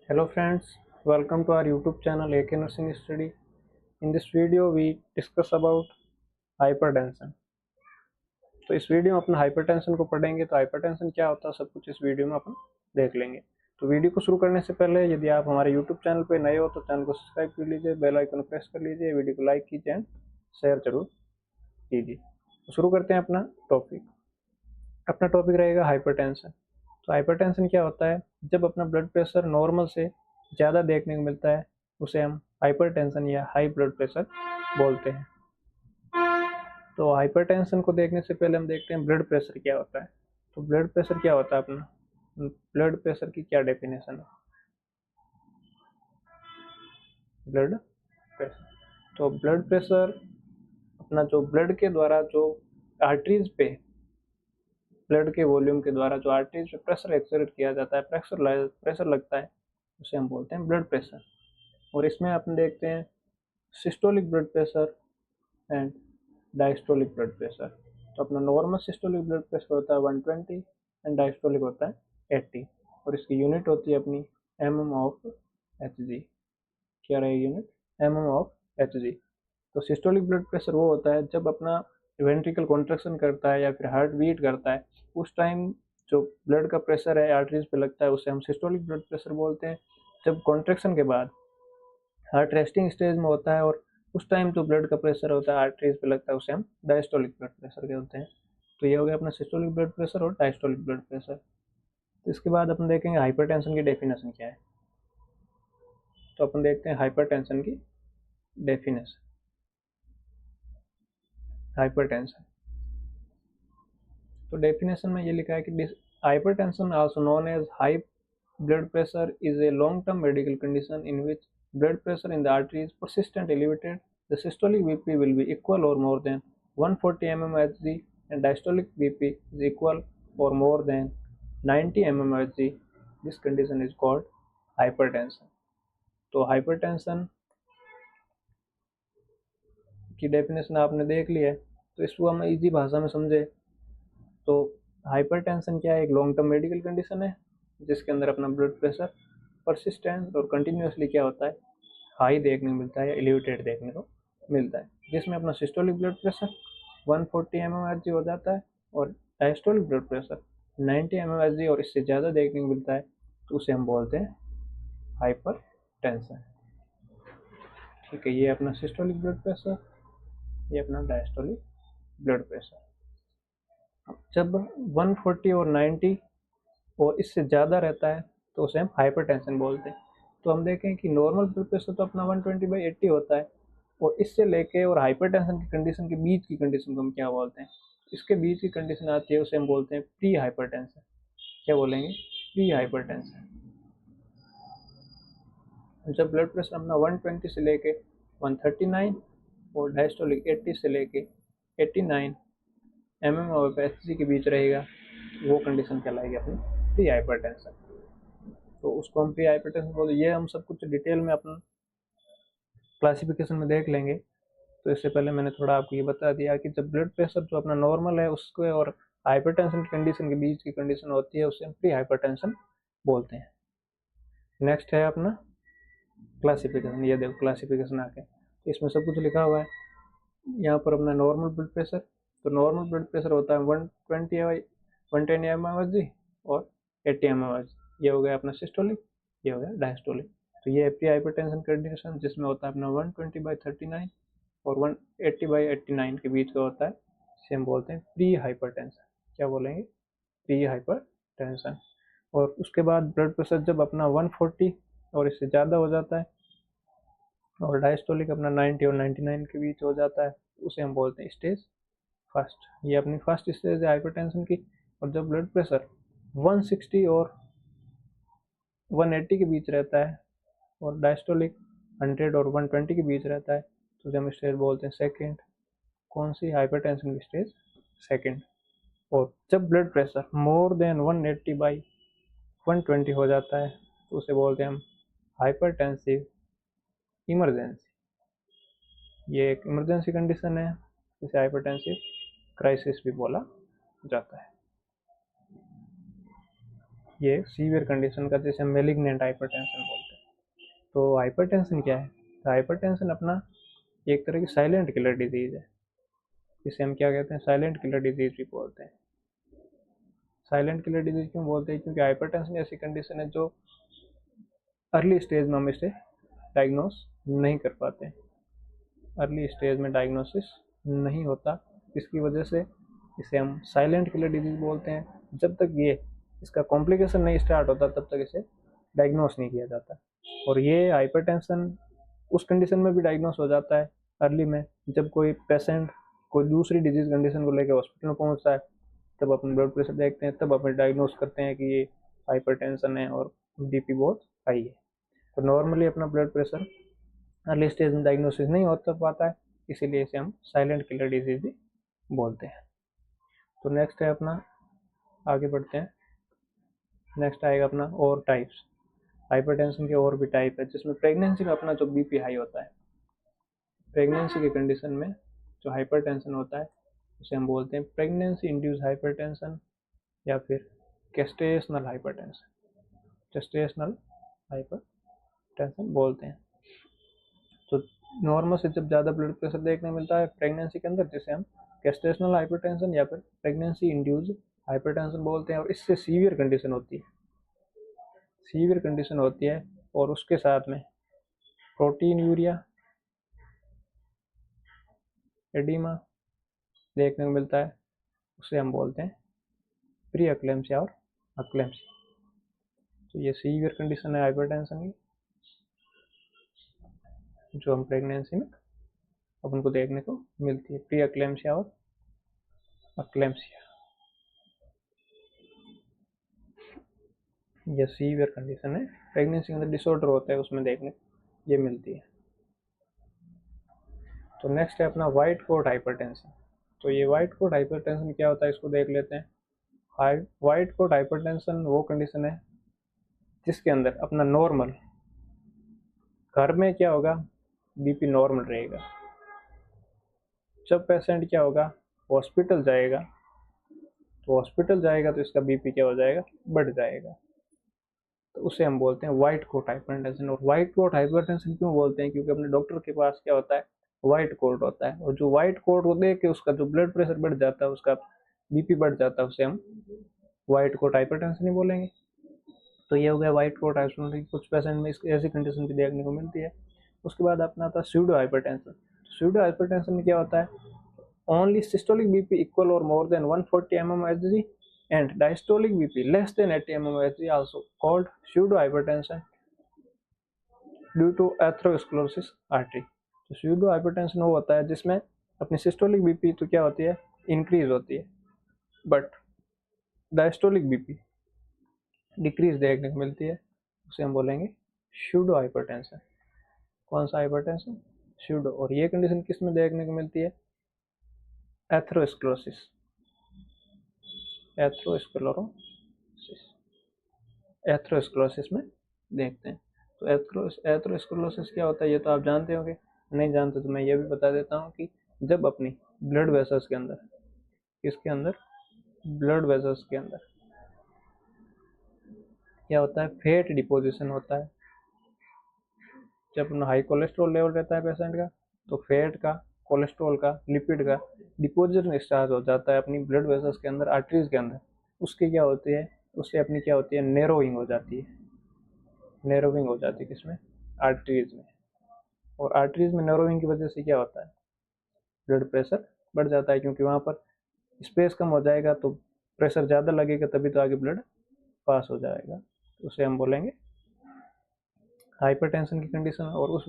Hello friends, welcome to our YouTube channel AK Nursing Study. In this video we discuss about hypertension. तो इस video में अपन hypertension को पढ़ेंगे। तो hypertension क्या होता है सब कुछ इस वीडियो में अपन देख लेंगे। तो वीडियो को शुरू करने से पहले यदि आप हमारे YouTube चैनल पर नए हो तो चैनल को सब्सक्राइब कर लीजिए, बेल आइकन प्रेस कर लीजिए, वीडियो को लाइक कीजिए एंड शेयर जरूर कीजिए। तो शुरू करते हैं अपना टॉपिक। अपना टॉपिक रहेगा हाइपरटेंशन। तो हाइपरटेंशन क्या होता है? जब अपना ब्लड प्रेशर नॉर्मल से ज़्यादा देखने को मिलता है उसे हम हाइपरटेंशन या हाई ब्लड प्रेशर बोलते हैं। तो हाइपरटेंशन को देखने से पहले हम देखते हैं ब्लड प्रेशर क्या होता है। तो ब्लड प्रेशर क्या होता है अपना? ब्लड प्रेशर की क्या डेफिनेशन है? ब्लड प्रेशर, तो ब्लड प्रेशर अपना जो ब्लड के द्वारा जो आर्टरीज पे ब्लड के वॉल्यूम के द्वारा जो आर्टरीज पे प्रेशर एक्सर्ट किया जाता है, प्रेशर लगता है, उसे हम बोलते हैं ब्लड प्रेशर। और इसमें अपन देखते हैं systolic blood pressure and diastolic blood pressure. तो अपना नॉर्मल सिस्टोलिक ब्लड प्रेशर होता है 120 एंड डायस्टोलिक होता है 80। और इसकी यूनिट होती है अपनी mm/Hg। क्या रहेगी यूनिट? mm/Hg। तो सिस्टोलिक ब्लड प्रेशर वो होता है जब अपना वेंट्रिकल कॉन्ट्रैक्शन करता है या फिर हार्ट बीट करता है, उस टाइम जो ब्लड का प्रेशर है आर्टरीज पे लगता है उसे हम सिस्टोलिक ब्लड प्रेशर बोलते हैं। जब कॉन्ट्रैक्शन के बाद हार्ट रेस्टिंग स्टेज में होता है और उस टाइम जो ब्लड का प्रेशर होता है आर्टरीज पे लगता है उसे हम डायस्टोलिक ब्लड प्रेशर कहते हैं। तो ये हो गया अपना सिस्टोलिक ब्लड प्रेशर और डायस्टोलिक ब्लड प्रेशर। तो इसके बाद अपन देखेंगे हाइपरटेंशन की डेफिनेशन क्या है। तो अपन देखते हैं हाइपरटेंशन की डेफिनेशन। हाइपरटेंशन, तो डेफिनेशन में ये लिखा है कि hypertension also known as high blood pressure is a long-term medical condition in which blood pressure in the artery is persistent elevated. The systolic BP will be equal or more than 140 mmHg and diastolic BP is equal or more than 90 mmHg. This condition is called hypertension. तो hypertension की definition आपने देख ली है। तो इसको हम easy भाषा में समझे तो हाइपरटेंशन क्या है? एक लॉन्ग टर्म मेडिकल कंडीशन है जिसके अंदर अपना ब्लड प्रेशर परसिस्टेंट और कंटिन्यूसली क्या होता है? हाई देखने को मिलता है या एलिवेटेड देखने को मिलता है, जिसमें अपना सिस्टोलिक ब्लड प्रेशर 140 mmHg हो जाता है और डायस्टोलिक ब्लड प्रेशर 90 mmHg और इससे ज़्यादा देखने को मिलता है, तो उसे हम बोलते हैं हाइपर टेंशन। ठीक है, ये अपना सिस्टोलिक ब्लड प्रेशर, ये अपना डायस्टोलिक ब्लड प्रेशर। जब 140 और 90 और इससे ज़्यादा रहता है तो उसे हम हाइपरटेंशन बोलते हैं। तो हम देखें कि नॉर्मल ब्लड प्रेशर तो अपना 120/80 होता है और इससे लेके और हाइपरटेंशन की कंडीशन के बीच की कंडीशन को हम क्या बोलते हैं? इसके बीच की कंडीशन आती है उसे हम बोलते हैं प्री हाइपरटेंशन। क्या बोलेंगे? Pre hypertension. जब ब्लड प्रेशर अपना 120 से लेके 139 और डायस्टोलिक 80 से लेके 89 mmHg के बीच रहेगा, वो कंडीशन कहलाएगी अपनी प्री हाइपरटेंशन। तो उसको हम प्री हाइपरटेंशन बोलते हैं। ये हम सब कुछ डिटेल में अपन क्लासिफिकेशन में देख लेंगे। तो इससे पहले मैंने थोड़ा आपको ये बता दिया कि जब ब्लड प्रेशर जो अपना नॉर्मल है उसको और हाइपरटेंशन की कंडीशन के बीच की कंडीशन होती है उसे हम प्री हाइपरटेंशन बोलते हैं। नेक्स्ट है अपना क्लासिफिकेशन। ये देखो क्लासिफिकेशन आके, तो इसमें सब कुछ लिखा हुआ है। यहाँ पर अपना नॉर्मल ब्लड प्रेशर, तो नॉर्मल ब्लड प्रेशर होता है 110 mmHg और 80 mmHg। ये हो गया अपना सिस्टोलिक, ये हो गया डायस्टोलिक। तो ये प्री हाइपरटेंशन कंडीशन जिसमें होता है अपना 120/39 और 180/89 के बीच का होता है, इसे हम बोलते हैं प्री हाइपरटेंशन। क्या बोलेंगे? Pre hypertension. और उसके बाद ब्लड प्रेशर जब अपना 140 और इससे ज़्यादा हो जाता है और डायस्टोलिक अपना 90 और 99 के बीच हो जाता है, उसे हम बोलते हैं स्टेज फर्स्ट। ये अपनी फर्स्ट स्टेज है हाइपरटेंशन की। और जब ब्लड प्रेशर 160 और 180 के बीच रहता है और डायस्टोलिक 100 और 120 के बीच रहता है, तो हम स्टेज बोलते हैं सेकेंड। कौन सी? हाइपरटेंशन की स्टेज सेकेंड। और जब ब्लड प्रेशर मोर देन 180/120 हो जाता है तो उसे बोलते हैं हम हाइपरटेंसिव इमरजेंसी। ये एक इमरजेंसी कंडीशन है, इसे हाइपरटेंसिव क्राइसिस भी बोला जाता है। ये सीवियर कंडीशन का जैसे मेलिग्नेंट हाइपरटेंशन बोलते हैं। तो हाइपरटेंशन क्या है? तो हाइपरटेंशन अपना एक तरह की साइलेंट किलर डिजीज है, जिसे हम क्या कहते हैं, साइलेंट किलर डिजीज भी बोलते हैं। साइलेंट किलर डिजीज क्यों बोलते हैं? क्योंकि हाइपरटेंशन ऐसी कंडीशन है जो अर्ली स्टेज में हम इसे डायग्नोस नहीं कर पाते, अर्ली स्टेज में डायग्नोसिस नहीं होता, इसकी वजह से इसे हम साइलेंट किलर डिजीज बोलते हैं। जब तक ये इसका कॉम्प्लिकेशन नहीं स्टार्ट होता तब तक इसे डायग्नोस नहीं किया जाता। और ये हाइपरटेंशन उस कंडीशन में भी डायग्नोस हो जाता है अर्ली में, जब कोई पेशेंट कोई दूसरी डिजीज कंडीशन को लेकर हॉस्पिटल में पहुंचता है, तब अपने ब्लड प्रेशर देखते हैं, तब अपने डायग्नोस करते हैं कि ये हाइपरटेंशन है और बीपी बहुत हाई है। तो नॉर्मली अपना ब्लड प्रेशर अर्ली स्टेज में डायग्नोसिस नहीं होता पाता है, इसीलिए इसे हम साइलेंट किलर डिजीज भी बोलते हैं। तो नेक्स्ट है अपना, आगे बढ़ते हैं। नेक्स्ट आएगा अपना और टाइप्स। हाइपरटेंशन के और भी टाइप है, जिसमें प्रेगनेंसी में अपना जो बीपी हाई होता है, प्रेगनेंसी के कंडीशन में जो हाइपरटेंशन होता है उसे हम बोलते हैं प्रेगनेंसी इंड्यूस हाइपरटेंशन या फिर गेस्टेशनल हाइपरटेंशन, गेस्टेशनल हाइपरटेंशन बोलते हैं। तो नॉर्मल से जब ज़्यादा ब्लड प्रेशर देखने मिलता है प्रेगनेंसी के अंदर, जिसे हम गेस्टेशनल हाइपरटेंशन या फिर प्रेगनेंसी इंड्यूस्ड हाइपरटेंशन बोलते हैं। और इससे सीवियर कंडीशन होती है, सीवियर कंडीशन होती है, और उसके साथ में प्रोटीन यूरिया, एडिमा देखने को मिलता है, उसे हम बोलते हैं प्री अक्लेम्सिया और अक्लेम्सिया। तो ये सीवियर कंडीशन है हाइपरटेंशन की, जो हम प्रेगनेंसी में अपन को देखने को मिलती है, प्री अक्लेम्सिया और अक्लेम्सिया। ये सीवियर कंडीशन है, प्रेगनेंसी के अंदर डिसऑर्डर होता है उसमें देखने ये मिलती है। तो नेक्स्ट है अपना वाइट कोट हाइपरटेंशन। तो ये वाइट कोट हाइपरटेंशन क्या होता है, इसको देख लेते हैं। वाइट कोट हाइपरटेंशन वो कंडीशन है जिसके अंदर अपना नॉर्मल, घर में क्या होगा, बीपी नॉर्मल रहेगा। जब पेशेंट क्या होगा, हॉस्पिटल जाएगा, तो हॉस्पिटल जाएगा तो इसका बीपी क्या हो जाएगा, बढ़ जाएगा। तो उसे हम बोलते हैं वाइट कोट हाइपरटेंशन। और वाइट कोट हाइपरटेंशन क्यों बोलते हैं? क्योंकि अपने डॉक्टर के पास क्या होता है, वाइट कोट होता है, और जो वाइट कोट को देख के उसका जो ब्लड प्रेशर बढ़ जाता है, उसका बीपी बढ़ जाता है, उसे हम वाइट कोट हाइपरटेंशन ही बोलेंगे। तो ये हो गया वाइट कोट हाइपरटेंशन। कुछ पेशेंट में ऐसी कंडीशन भी देखने को मिलती है। उसके बाद अपना आता है स्यूडो हाइपरटेंशन। स्यूडो हाइपरटेंशन में क्या होता है, ओनली सिस्टोलिक बीपी इक्वल और more than 140 mmHg and diastolic BP less than 80 mmHg also called pseudo hypertension due to atherosclerosis artery। तो pseudo hypertension वो होता है जिसमें अपनी सिस्टोलिक बीपी तो क्या होती है, इंक्रीज होती है, बट डायस्टोलिक बीपी डिक्रीज देखने को मिलती है, उसे हम बोलेंगे स्यूडो हाइपरटेंशन। कौन सा हाइपरटेंशन? स्यूडो। और ये कंडीशन किस में देखने को मिलती है, एथेरोस्क्लेरोसिस, एथेरोस्क्लेरोसिस, एथेरोस्क्लेरोसिस में देखते हैं। तो एथेरोस्क्लेरोसिस क्या होता है ये तो आप जानते होंगे, नहीं जानते तो मैं ये भी बता देता हूँ कि जब अपनी ब्लड वेसल्स के अंदर, इसके अंदर ब्लड वेसल्स के अंदर क्या होता है, फैट डिपोजिशन होता है। जब अपना हाई कोलेस्ट्रॉल लेवल रहता है पेशेंट का, तो फैट का, कोलेस्ट्रॉल का, लिपिड का डिपोजिशन स्टार्ट हो जाता है अपनी ब्लड वेसल्स के अंदर, आर्टरीज के अंदर। उसकी क्या होती है, उससे अपनी क्या होती है, नैरोइंग हो जाती है, नैरोइंग हो जाती है किसमें, आर्टरीज में। और आर्टरीज में नैरोइंग की वजह से क्या होता है, ब्लड प्रेशर बढ़ जाता है, क्योंकि वहाँ पर स्पेस कम हो जाएगा तो प्रेशर ज़्यादा लगेगा, तभी तो आगे ब्लड पास हो जाएगा। उसे हम बोलेंगे हाइपरटेंशन की कंडीशन। और उस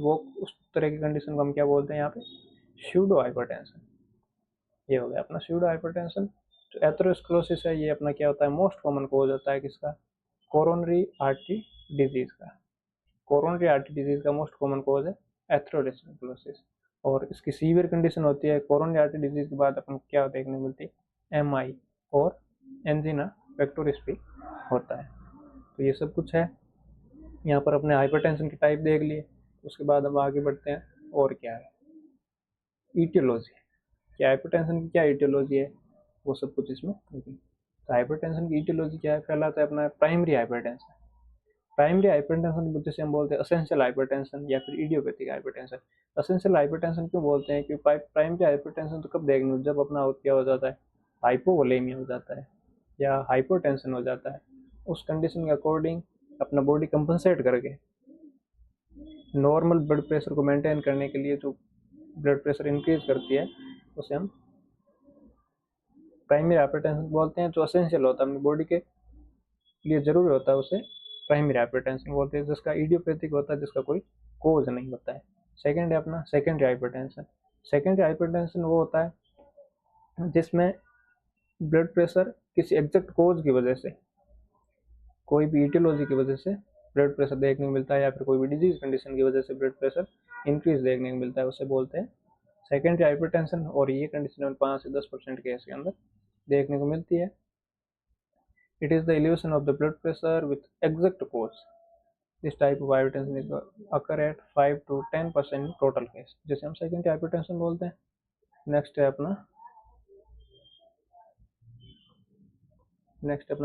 तरह की कंडीशन को हम क्या बोलते हैं यहाँ पे, स्यूडो हाइपरटेंशन। ये हो गया अपना स्यूडो हाइपरटेंशन। जो एथेरोस्क्लेरोसिस है ये अपना क्या होता है, मोस्ट कॉमन कोज होता है किसका, कोरोनरी आर्टरी डिजीज का। कोरोनरी आर्टरी डिजीज का मोस्ट कॉमन कोज है एथेरोस्क्लेरोसिस। और इसकी सीवियर कंडीशन होती है कोरोनरी आर्टरी डिजीज के बाद अपन क्या देखने को मिलती है, एमआई और एंजिना पेक्टोरिस भी होता है। तो ये सब कुछ है, यहाँ पर अपने हाइपरटेंशन के टाइप देख लिए। उसके बाद हम आगे बढ़ते हैं, और क्या है, ईटियोलॉजी, क्या हाइपरटेंशन की क्या ईटियोलॉजी है, वो सब कुछ इसमें। तो हाइपरटेंशन की ईटियोलॉजी क्या है, पहला तो अपना प्राइमरी हाइपरटेंशन। प्राइमरी हाइपरटेंशन की वजह से हम बोलते हैं असेंशियल हाइपरटेंशन या फिर इडियोपैथिक हाइपरटेंशन। असेंशियल हाइपरटेंशन क्यों बोलते हैं, कि प्राइमरी हाइपरटेंशन तो कब देखने, जब अपना क्या हो जाता है, हाइपोवोलेमिया हो जाता है या हाइपोटेंशन हो जाता है। उस कंडीशन के अकॉर्डिंग अपना बॉडी कंपनसेट करके नॉर्मल ब्लड प्रेशर को मेंटेन करने के लिए जो ब्लड प्रेशर इंक्रीज करती है उसे हम प्राइमरी हाइपरटेंशन बोलते हैं। जो असेंशियल होता है अपनी बॉडी के लिए जरूरी होता है उसे प्राइमरी हाइपरटेंशन बोलते हैं, जिसका इडियोपैथिक होता है, जिसका कोई कोज नहीं होता है। सेकेंड है अपना सेकेंडरी हाइपरटेंशन। सेकेंडरी हाइपरटेंशन वो होता है जिसमें ब्लड प्रेशर किसी एग्जैक्ट कोज की वजह से, कोई भी ईटियोलॉजी की वजह से ब्लड प्रेशर देखने को मिलता है या फिर कोई भी डिजीज कंडीशन की वजह से ब्लड प्रेशर इंक्रीज देखने को मिलता है, उसे बोलते हैं सेकेंडरी हाइपरटेंशन। और ये कंडीशन 5 से 10% केस के अंदर देखने को मिलती है। It is the elevation of the blood pressure with exact cause. This type of hypertension is occur at 5 to 10% in total case, जैसे हम सेकेंडरी हाइपरटेंशन बोलते हैं। नेक्स्ट है अपना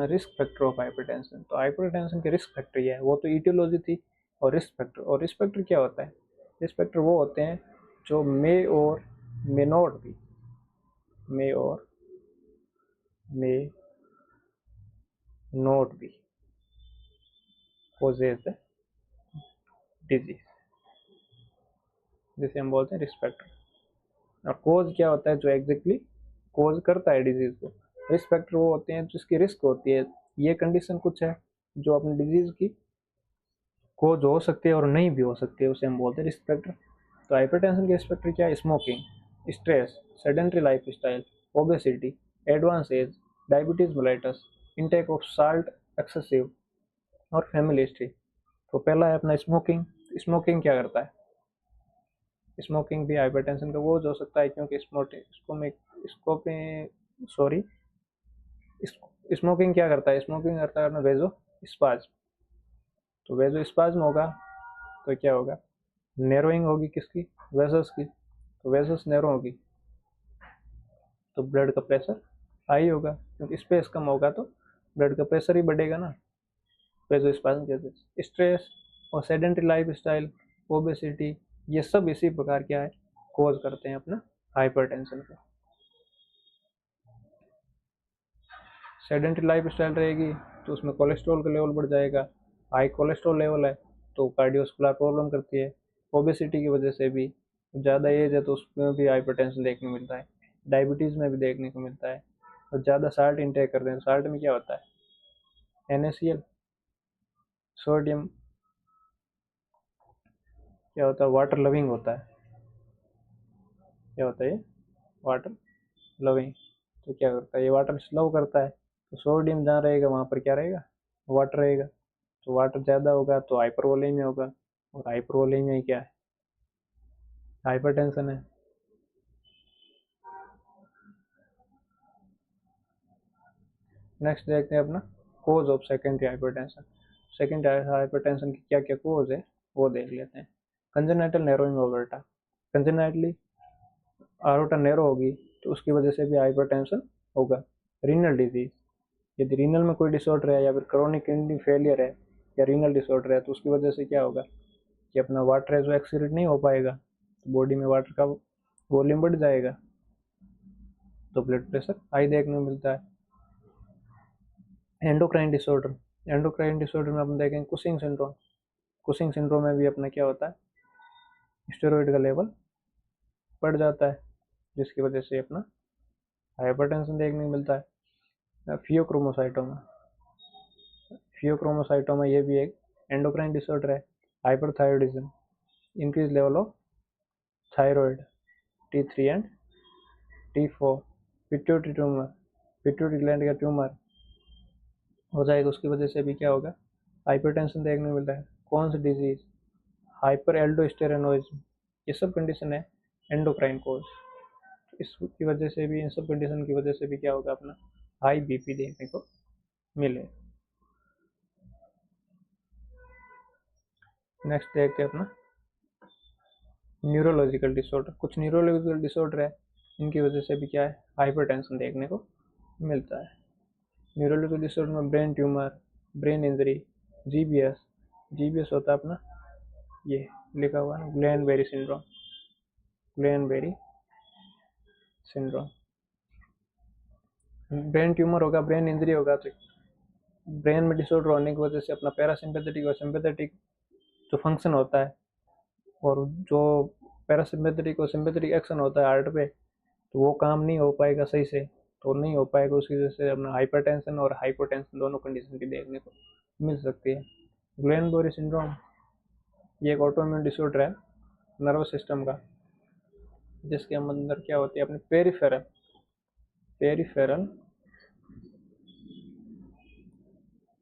रिस्क फैक्टर ऑफ हाइपरटेंशन। तो हाइपरटेंशन के रिस्क फैक्टर ये है, वो तो ईटियोलॉजी थी। और रिस्क फैक्टर क्या होता है, रिस्क फैक्टर वो होते हैं जो मे और मे नॉट बी, मे और may not be causes the disease, जिसे हम बोलते हैं रिस्क फैक्टर। और कोज क्या होता है, जो एग्जैक्टली कोज करता है डिजीज को। रिस्क फैक्टर वो होते हैं जिसकी रिस्क होती है, ये कंडीशन कुछ है जो अपनी डिजीज की कोज हो सकती है और नहीं भी हो सकती है, उसे हम बोलते हैं रिस्क फैक्टर। तो हाइपरटेंशन के रिस्क फैक्टर क्या है, smoking, stress, sedentary life style, obesity, advance age, diabetes mellitus, intake of salt excessive और फैमिली हिस्ट्री। तो पहला है अपना स्मोकिंग। स्मोकिंग क्या करता है, स्मोकिंग भी हाइपरटेंशन का कोज हो सकता है, क्योंकि स्मोकिंग क्या करता है, स्मोकिंग करता है अपना वेजो स्पाज्म। तो वेजो स्पाज्म होगा तो क्या होगा, नैरोइंग होगी किसकी, वेसल्स की। तो वेसल्स नैरो होगी तो ब्लड का प्रेशर हाई होगा, क्योंकि स्पेस कम होगा तो ब्लड का प्रेशर ही बढ़ेगा ना, वेजो स्पाज्म के वजह से। स्ट्रेस और सेडेंटरी लाइफ स्टाइल, ओबेसिटी, ये सब इसी प्रकार क्या है, कोज करते हैं अपना हाइपरटेंशन को। सेडेंटरी लाइफ स्टाइल रहेगी तो उसमें कोलेस्ट्रॉल का लेवल बढ़ जाएगा, हाई कोलेस्ट्रॉल लेवल है तो कार्डियोस्कुलर प्रॉब्लम करती है। ओबेसिटी की वजह से भी, ज़्यादा एज है तो उसमें भी हाइपरटेंशन देखने को मिलता है, डायबिटीज़ में भी देखने को मिलता है। और ज़्यादा साल्ट इंटेक करते हैं, साल्ट में क्या होता है, NaCl, सोडियम क्या होता है, वाटर लविंग होता है। क्या होता है ये, वाटर लविंग। तो क्या करता है ये, वाटर स्लो करता है। तो सोडियम जहाँ रहेगा वहाँ पर क्या रहेगा, वाटर रहेगा। तो वाटर ज़्यादा होगा तो हाइपरवोलेमिया होगा, और हाइपरवोलेमिया ही क्या है, हाइपरटेंशन है। नेक्स्ट देखते हैं अपना cause of secondary hypertension. Secondary hypertension की क्या क्या कोज है वो देख लेते हैं। Congenital narrowing of aorta, congenitally aorta narrow होगी तो उसकी वजह से भी हाइपरटेंशन होगा। रीनल डिजीज, यदि रीनल में कोई डिसऑर्डर है या फिर क्रोनिक किडनी फेलियर है या रीनल डिसऑर्डर है तो उसकी वजह से क्या होगा कि अपना वाटर है जो एक्सीडेंट नहीं हो पाएगा, तो बॉडी में वाटर का वॉल्यूम बढ़ जाएगा तो ब्लड प्रेशर हाई देखने को मिलता है। एंडोक्राइन डिसऑर्डर, एंडोक्राइन डिसऑर्डर में अपन देखेंगे कुशिंग सिंड्रोम। कुशिंग सिंड्रोम में भी अपना क्या होता है, स्टेरॉइड का लेवल बढ़ जाता है, जिसकी वजह से अपना हाइपरटेंशन देखने को मिलता है। फियोक्रोमोसाइटोमा, फियोक्रोमोसाइटोमा ये भी एक एंडोक्राइन डिसऑर्डर है। Hyperthyroidism, increase level of thyroid T3 and T4। Pituitary tumour, pituitary gland का ट्यूमर हो जाएगा, उसकी वजह से भी क्या होगा, हाइपरटेंशन देखने को मिलता है। कौन सी डिजीज, हाइपर एल्डोस्टेरोनिज्म, ये सब कंडीशन है एंडोक्राइन कोज। इसकी वजह से भी, इन सब कंडीशन की वजह से भी क्या होगा, अपना हाई BP देखने को मिले। नेक्स्ट देखते हैं अपना न्यूरोलॉजिकल डिसऑर्डर। कुछ न्यूरोलॉजिकल डिसऑर्डर है, इनकी वजह से भी क्या है, हाइपरटेंशन देखने को मिलता है। न्यूरोलॉजिकल डिसऑर्डर में brain tumour, brain injury, GBS. GBS होता है अपना ये लिखा हुआ है Guillain Barre syndrome, Guillain Barre syndrome. Brain tumour होगा, ब्रेन इंजरी होगा तो ब्रेन में डिसऑर्डर होने की वजह से अपना पैरासिम्पेथेटिक और सिंपैथेटिक जो फंक्शन होता है और जो पैरासिम्पेथेटिक और सिंपैथेटिक एक्शन होता है हार्ट पे, तो वो काम नहीं हो पाएगा सही से, तो नहीं हो पाएगा, उसकी वजह से अपना हाइपरटेंशन और हाइपोटेंशन दोनों कंडीशन भी देखने को मिल सकती है। ग्लेन बेरी सिंड्रोम ये एक ऑटोइम्यून डिसऑर्डर है नर्वस सिस्टम का, जिसके अंदर क्या होती है अपने पेरिफेरल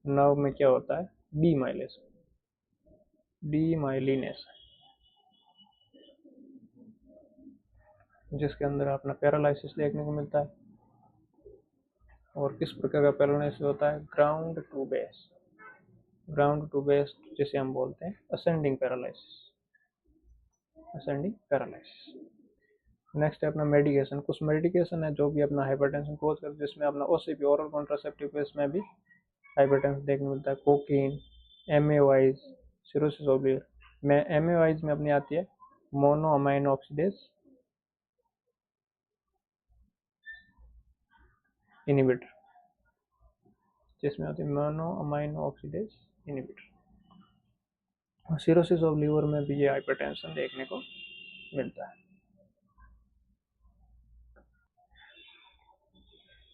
नर्व में क्या होता है डीमाइलिनेशन, जिसके अंदर अपना पैरालिसिस देखने को मिलता है। और किस प्रकार का पैरालिसिस होता है? ग्राउंड टू बेस जिसे हम बोलते हैं असेंडिंग पैरालिसिस। नेक्स्ट है अपना मेडिकेशन। कुछ मेडिकेशन है जो भी अपना हाइपरटेंशन कोज करते हैं, जिसमें अपना ओसीपी ओरल कॉन्ट्रासेप्टिव पेस्ट में भी हाइपरटेंशन देखने को मिलता है। कोकीन, एमएवाइज, सिरोसिस ओब्लियर में एमएवाइज में अपनी आती है मोनो अमाइनो ऑक्सीडेज इनहिबिटर, जिसमें होती है mono amino oxidase inhibitor. Cirrhosis of liver में भी ये हाइपरटेंशन देखने को मिलता है।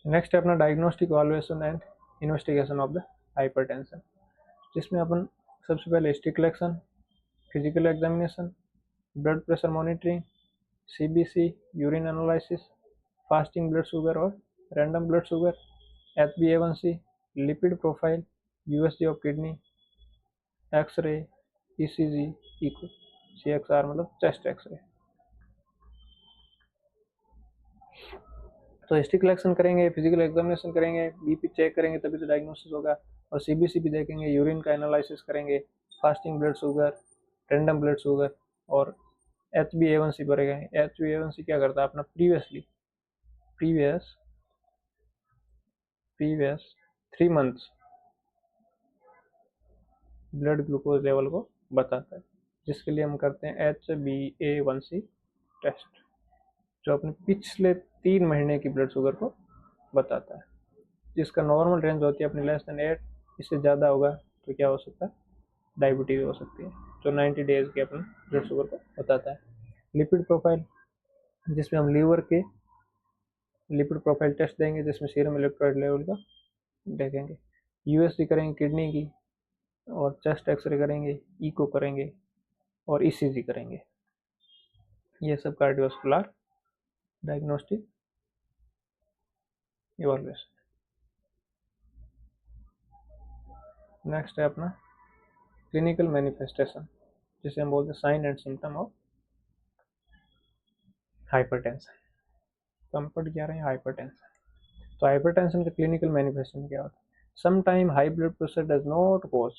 नेक्स्ट है अपना diagnostic evaluation and investigation of the hypertension, जिसमें अपन सबसे पहले history collection, physical examination, blood pressure monitoring, CBC, urine analysis, fasting blood sugar और random blood sugar, HbA1c, lipid profile, USG of kidney, X-ray, ECG, echo, CXR मतलब chest X-ray. तो history collection करेंगे, physical examination करेंगे, BP check करेंगे तभी तो diagnosis होगा, और सीबीसी भी देखेंगे, यूरिन का एनालिसिस करेंगे, fasting blood sugar, random blood sugar और HbA1c भरेगा। HbA1c क्या करता है अपना previous 3 months blood glucose level को बताता है, जिसके लिए हम करते हैं HbA1c टेस्ट, जो अपने पिछले 3 महीने की ब्लड शुगर को बताता है, जिसका नॉर्मल रेंज होती है अपनी <8, इससे ज़्यादा होगा तो क्या हो सकता है? डायबिटीज हो सकती है, जो 90 डेज के अपने ब्लड शुगर को बताता है। लिपिड प्रोफाइल, जिसमें हम लीवर के लिपिड प्रोफाइल टेस्ट देंगे, जिसमें सीरम इलेक्ट्रोलाइट लेवल का देखेंगे। यूएसजी करेंगे किडनी की, और चेस्ट एक्सरे करेंगे, इको करेंगे और ईसीजी करेंगे। ये सब कार्डियोवास्कुलर डायग्नोस्टिक इवैल्यूएशन। नेक्स्ट है अपना क्लिनिकल मैनिफेस्टेशन, जिसे हम बोलते हैं sign and symptom of hypertension. तो हम पढ़ क्या रहे हैं हाइपरटेंशन। तो हाइपरटेंशन का क्लिनिकल मैनिफेस्टेशन क्या होता है? Sometime high blood pressure does not cause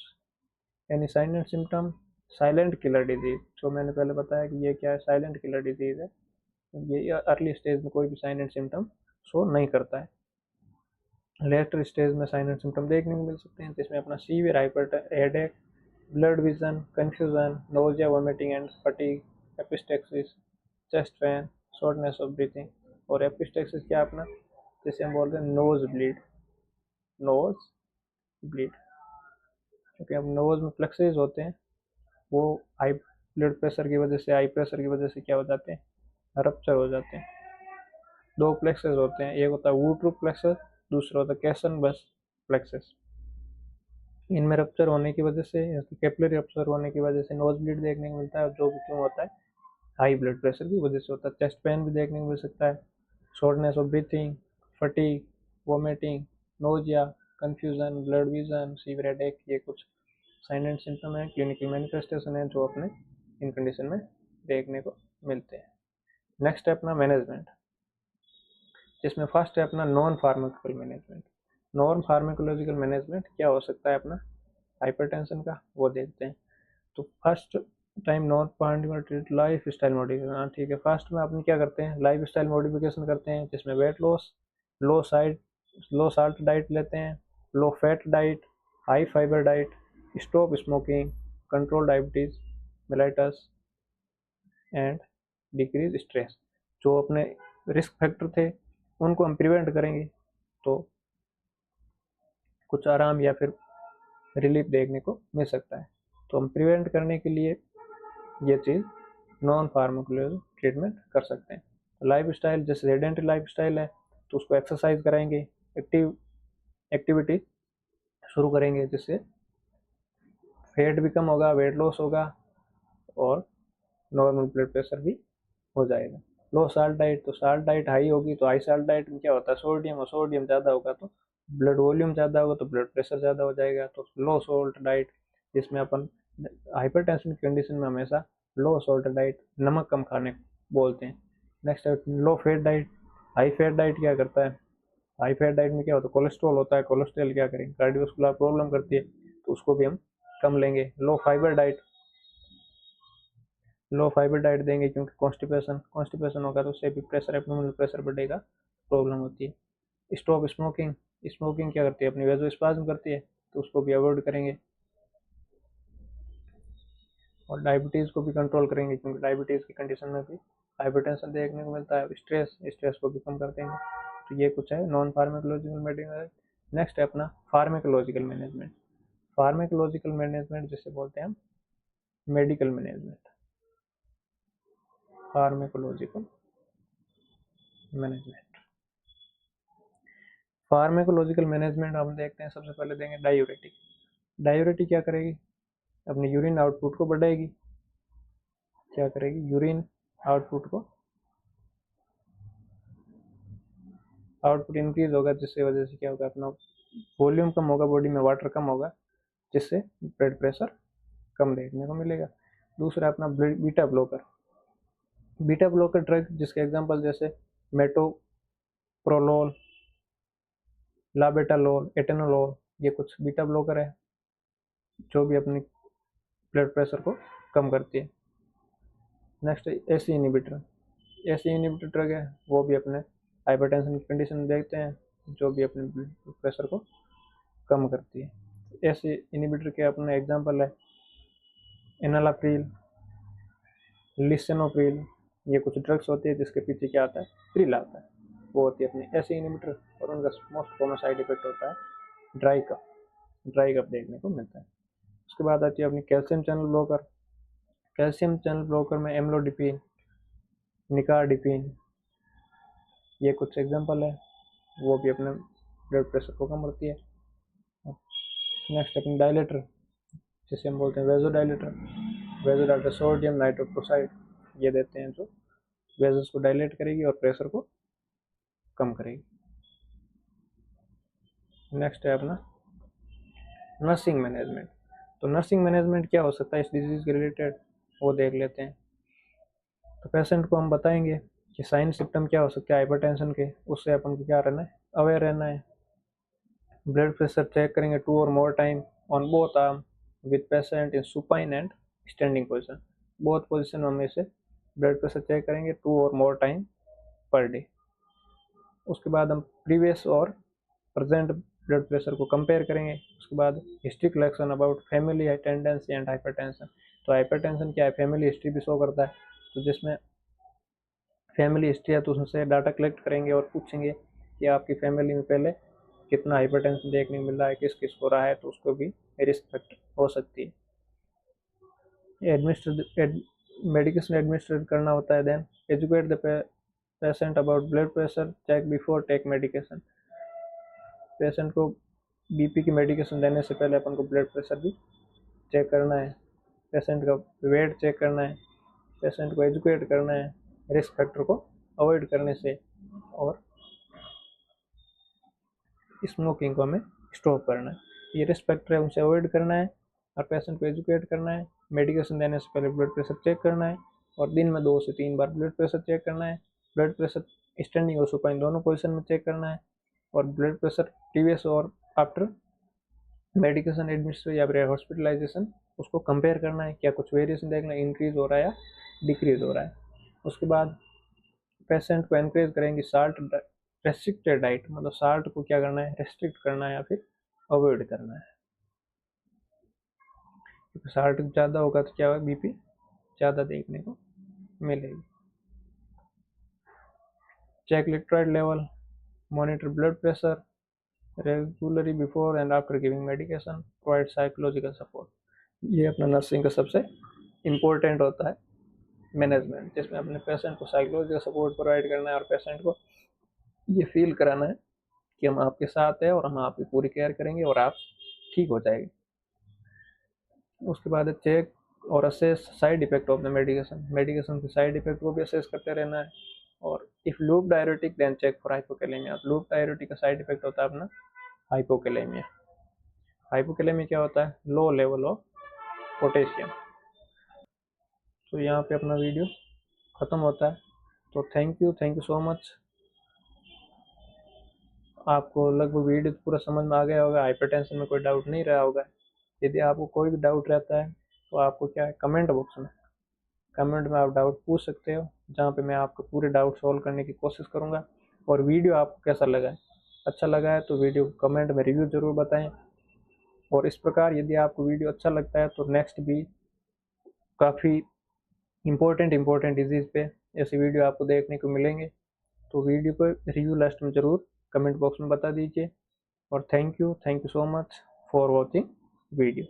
any sign and symptom, silent killer disease, जो मैंने पहले बताया कि ये क्या है, साइलेंट किलर डिजीज है। ये अर्ली स्टेज में कोई भी साइन एंड सिम्टम शो नहीं करता है। लेटर स्टेज में साइन एंड सिम्टम देखने को मिल सकते हैं, जिसमें अपना severe headache, blood vision, confusion, nausea, vomiting and fatigue, epistaxis, chest pain, shortness of breathing. और एपिस्टेक्सिस क्या अपना, जिसे हम बोलते हैं नोज ब्लीड, क्योंकि अब नोज में प्लेक्सेस होते हैं, वो हाई ब्लड प्रेशर की वजह से, हाई प्रेशर की वजह से क्या हो जाते हैं? रप्चर हो जाते हैं। 2 प्लेक्सेस होते हैं, एक होता है वुड्रूप प्लेक्सस, दूसरा होता है कैसनबर्ग प्लेक्सस। इनमें रप्चर होने की वजह से, कैपिलरी रप्चर होने की वजह से नोज ब्लीड देखने को मिलता है, जो भी क्यों होता है? हाई ब्लड प्रेशर की वजह से होता है। चेस्ट पेन भी देखने को मिल सकता है, shortness of breathing, fatigue, vomiting, nausea, confusion, blood vision, severe headache. ये कुछ साइन एंड सिम्टम है, क्लिनिकल मैनिफेस्टेशन है, जो अपने इन कंडीशन में देखने को मिलते हैं। नेक्स्ट है अपना मैनेजमेंट, जिसमें फर्स्ट है अपना non pharmacological management. Non pharmacological management क्या हो सकता है अपना हाइपरटेंशन का, वो देखते हैं। तो first time non pharmacological life style modification, ठीक है। फर्स्ट में अपन क्या करते हैं? लाइफ स्टाइल मॉडिफिकेशन करते हैं, जिसमें वेट लॉस, लो साल्ट डाइट लेते हैं, low fat diet, high fibre diet, stop smoking, control diabetes mellitus and decrease stress. जो अपने रिस्क फैक्टर थे उनको हम प्रिवेंट करेंगे तो कुछ आराम या फिर रिलीफ देखने को मिल सकता है। तो हम प्रिवेंट करने के लिए ये चीज़ नॉन फार्माकोलॉजिकल ट्रीटमेंट कर सकते हैं। लाइफ स्टाइल, जैसे सेडेंटरी लाइफ स्टाइल है तो उसको एक्सरसाइज कराएंगे, एक्टिविटी शुरू करेंगे, जिससे फैट भी कम होगा, वेट लॉस होगा और नॉर्मल ब्लड प्रेशर भी हो जाएगा। लो साल्ट डाइट, तो साल्ट डाइट हाई होगी तो हाई साल्ट डाइट में क्या होता है, सोडियम, और सोडियम ज़्यादा होगा तो ब्लड वॉल्यूम ज़्यादा होगा तो ब्लड प्रेशर ज़्यादा हो जाएगा। तो लो सॉल्ट डाइट, जिसमें अपन हाइपरटेंशन की कंडीशन में हमेशा लो सॉल्ट डाइट, नमक कम खाने बोलते हैं। नेक्स्ट है low fat diet. High fat diet क्या करता है, हाई फैट डाइट में क्या होता है, कोलेस्ट्रॉल होता है, कोलेस्ट्रॉल क्या करेंगे, कार्डियोवास्कुलर प्रॉब्लम करती है तो उसको भी हम कम लेंगे। लो फाइबर डाइट, लो फाइबर डाइट देंगे क्योंकि कॉन्स्टिपेशन होगा तो उससे भी प्रेशर, एब्डोमिनल प्रेशर बढ़ेगा, प्रॉब्लम होती है। स्टॉप स्मोकिंग, स्मोकिंग क्या करती है, अपनी वेजोस्पाज्म करती है तो उसको भी अवॉइड करेंगे। और डायबिटीज़ को भी कंट्रोल करेंगे क्योंकि डायबिटीज़ की कंडीशन में भी हाइपरटेंशन देखने को मिलता है। स्ट्रेस को भी कम कर देंगे। तो ये कुछ है नॉन फार्मेकोलॉजिकल मेडिसिन। नेक्स्ट है अपना फार्मेकोलॉजिकल मैनेजमेंट। फार्मेकोलॉजिकल मैनेजमेंट जिसे बोलते हैं हम medical management. Pharmacological management, pharmacological management हम देखते हैं। सबसे पहले देंगे डायूरेटिक। डायूरेटिक क्या करेगी, अपनी यूरिन आउटपुट को बढ़ाएगी। क्या करेगी, यूरिन आउटपुट इंक्रीज होगा, जिससे वजह से क्या होगा, अपना वॉल्यूम कम होगा, बॉडी में वाटर कम होगा, जिससे ब्लड प्रेशर कम देखने को मिलेगा। दूसरा अपना beta blocker. Beta blocker drug जिसके एग्जांपल जैसे मेटोप्रोलोल, लाबेटालोल, एटेनोलोल, ये कुछ बीटा ब्लॉकर है जो भी अपनी ब्लड प्रेशर को कम करती है। Next AC inhibitor. AC inhibitor drug है, वो भी अपने हाइपरटेंशन की कंडीशन देखते हैं, जो भी अपने ब्लड प्रेशर को कम करती है। एसी इनिबिटर के अपने एग्जांपल है एनालाप्रिल, लिसेनोप्रिल, ये कुछ ड्रग्स होती है जिसके पीछे क्या आता है, प्रिल आता है, वो होती है अपनी एसी इनिबिटर। और उनका मोस्ट कॉमन साइड इफेक्ट होता है ड्राई कफ देखने को मिलता है। उसके बाद आती है अपनी calcium channel blocker. Calcium channel blocker में एम्लोडिपिन, निकार्डिपिन, ये कुछ एग्जांपल है, वो भी अपने ब्लड प्रेशर को कम करती है। नेक्स्ट अपनी डायलेटर, जिसे हम बोलते हैं वेजोडाइलेटर सोडियम नाइट्रोक्साइड, ये देते हैं जो वेजल्स को डायलेट करेगी और प्रेशर को कम करेगी। नेक्स्ट है अपना नर्सिंग मैनेजमेंट। तो नर्सिंग मैनेजमेंट क्या हो सकता है इस डिजीज के रिलेटेड, वो देख लेते हैं। तो पेशेंट को हम बताएंगे कि साइन सिम्टम क्या हो सकते हैं हाइपरटेंशन के, उससे अपन को क्या रहना है, अवेयर रहना है। ब्लड प्रेशर चेक करेंगे 2 और more time on both arm with patient in supine and standing position. Both position में हम इसे ब्लड प्रेशर चेक करेंगे 2 और मोर टाइम पर डे। उसके बाद हम प्रीवियस और प्रेजेंट ब्लड प्रेशर को कंपेयर करेंगे। उसके बाद history collection about family tendency and hypertension. तो हाइपरटेंशन क्या है, फैमिली हिस्ट्री भी शो करता है, तो जिसमें फैमिली हिस्ट्री है तो उससे डाटा कलेक्ट करेंगे और पूछेंगे कि आपकी फैमिली में पहले कितना हाइपरटेंशन देखने को मिल रहा है, किस किस को रहा है, तो उसको भी रिस्क फैक्टर हो सकती है। मेडिकेशन एडमिनिस्ट्रेट करना होता है। Then educate the patient about blood pressure check before take medication. Patient को बीपी की मेडिकेशन देने से पहले अपन को ब्लड प्रेशर भी चेक करना है, पेशेंट का वेट चेक करना है, पेशेंट को एजुकेट करना है रिस्क फैक्टर को अवॉइड करने से, और स्मोकिंग को हमें स्टॉप करना है। ये रिस्क फैक्टर है उनसे अवॉइड करना है और पेशेंट को एजुकेट करना है। मेडिकेशन देने से पहले ब्लड प्रेशर चेक करना है और दिन में 2 से 3 बार ब्लड प्रेशर चेक करना है। ब्लड प्रेशर स्टैंडिंग और सुपाइन दोनों पोजीशन में चेक करना है और ब्लड प्रेशर प्रीवियस और आफ्टर मेडिकेशन एडमिनिस्ट्रेशन या फिर हॉस्पिटलाइजेशन उसको कंपेयर करना है, क्या कुछ वेरिएशन देखना है, इंक्रीज हो रहा है या डिक्रीज हो रहा है। उसके बाद पेशेंट को एनकरेज करेंगे साल्ट रेस्ट्रिक्टेड डाइट, मतलब साल्ट को क्या करना है, रेस्ट्रिक्ट करना है या फिर अवॉइड करना है। क्योंकि 60 ज़्यादा होगा तो क्या होगा, बीपी ज़्यादा देखने को मिलेगी। Check electrolyte level, monitor blood pressure regularly before and after giving medication, provide psychological support. ये अपना नर्सिंग का सबसे इम्पोर्टेंट होता है मैनेजमेंट, जिसमें अपने पेशेंट को साइकोलॉजिकल सपोर्ट प्रोवाइड करना है और पेशेंट को ये फील कराना है कि हम आपके साथ हैं और हम आपकी पूरी केयर करेंगे और आप ठीक हो जाएंगे। उसके बाद चेक और assess side effect of the medication, medication के साइड इफेक्ट को भी असेस करते रहना है। और if loop diuretic then check for hypokalaemia. Loop diuretic का साइड इफेक्ट होता है अपना हाइपोकैलेमिया। हाइपोकैलेमिया क्या होता है, लो लेवल ऑफ पोटेशियम। तो यहाँ पे अपना वीडियो ख़त्म होता है। तो थैंक यू सो मच। आपको लगभग वीडियो पूरा समझ में आ गया होगा, हाइपरटेंशन में कोई डाउट नहीं रहा होगा। यदि आपको कोई भी डाउट रहता है तो आपको क्या है, कमेंट में आप डाउट पूछ सकते हो, जहाँ पे मैं आपको पूरे डाउट सॉल्व करने की कोशिश करूँगा। और वीडियो आपको कैसा लगा है, अच्छा लगा है तो वीडियो को कमेंट में रिव्यू ज़रूर बताएं। और इस प्रकार यदि आपको वीडियो अच्छा लगता है तो नेक्स्ट भी काफ़ी इम्पोर्टेंट डिजीज़ पे ऐसे वीडियो आपको देखने को मिलेंगे। तो वीडियो को रिव्यू लास्ट में ज़रूर कमेंट बॉक्स में बता दीजिए। और thank you so much for watching video.